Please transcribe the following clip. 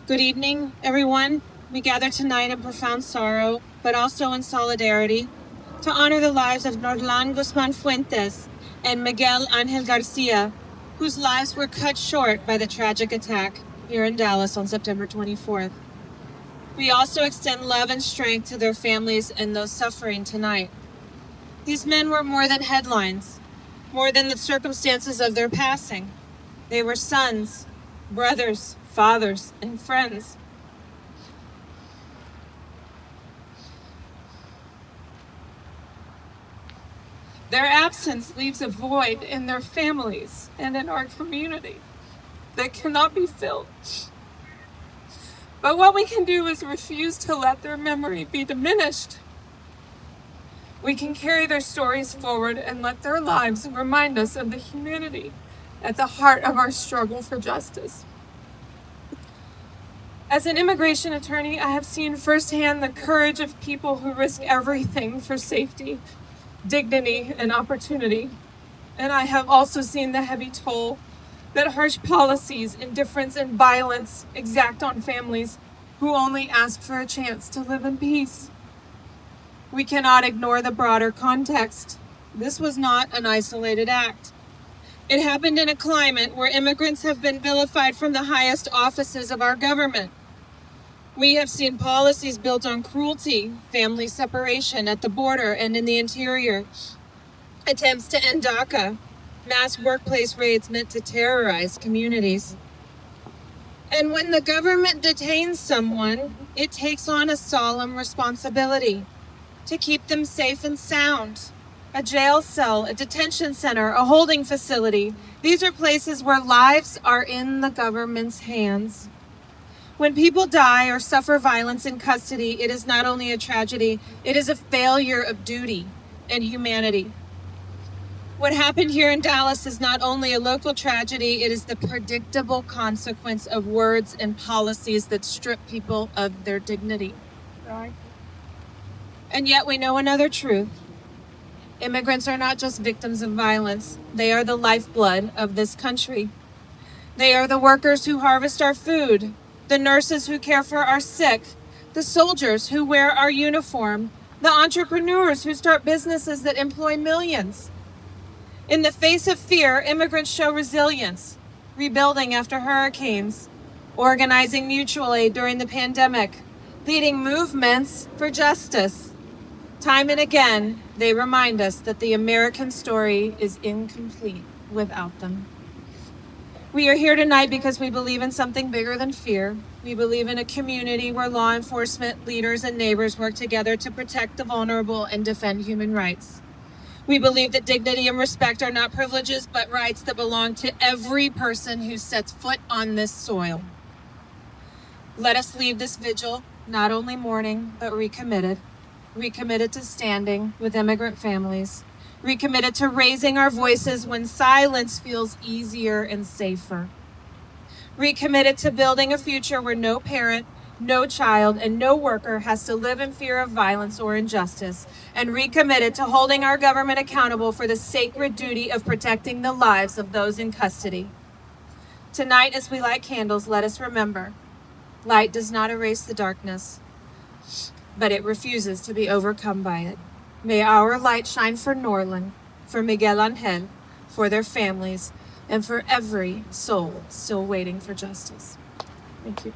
Good evening, everyone. We gather tonight in profound sorrow, but also in solidarity, to honor the lives of Norlan Guzman Fuentes and Miguel Ángel Garcia, whose lives were cut short by the tragic attack here in Dallas on September 24th. We also extend love and strength to their families and those suffering tonight. These men were more than headlines, more than the circumstances of their passing. They were sons, brothers, fathers, and friends. Their absence leaves a void in their families and in our community that cannot be filled. But what we can do is refuse to let their memory be diminished. We can carry their stories forward and let their lives remind us of the humanity at the heart of our struggle for justice. As an immigration attorney, I have seen firsthand the courage of people who risk everything for safety, dignity, and opportunity. And I have also seen the heavy toll that harsh policies, indifference, and violence exact on families who only ask for a chance to live in peace. We cannot ignore the broader context. This was not an isolated act. It happened in a climate where immigrants have been vilified from the highest offices of our government. We have seen policies built on cruelty, family separation at the border and in the interior, attempts to end DACA, mass workplace raids meant to terrorize communities. And when the government detains someone, it takes on a solemn responsibility to keep them safe and sound. A jail cell, a detention center, a holding facility. These are places where lives are in the government's hands. When people die or suffer violence in custody, it is not only a tragedy, it is a failure of duty and humanity. What happened here in Dallas is not only a local tragedy, it is the predictable consequence of words and policies that strip people of their dignity. And yet we know another truth. Immigrants are not just victims of violence. They are the lifeblood of this country. They are the workers who harvest our food, the nurses who care for our sick, the soldiers who wear our uniform, the entrepreneurs who start businesses that employ millions. In the face of fear, immigrants show resilience, rebuilding after hurricanes, organizing mutual aid during the pandemic, leading movements for justice. Time and again, they remind us that the American story is incomplete without them. We are here tonight because we believe in something bigger than fear. We believe in a community where law enforcement, leaders, and neighbors work together to protect the vulnerable and defend human rights. We believe that dignity and respect are not privileges, but rights that belong to every person who sets foot on this soil. Let us leave this vigil not only mourning, but recommitted to standing with immigrant families, recommitted to raising our voices when silence feels easier and safer, recommitted to building a future where no parent, no child, and no worker has to live in fear of violence or injustice, and recommitted to holding our government accountable for the sacred duty of protecting the lives of those in custody. Tonight, as we light candles, let us remember, light does not erase the darkness, but it refuses to be overcome by it. May our light shine for Norlan, for Miguel Ángel, for their families, and for every soul still waiting for justice. Thank you.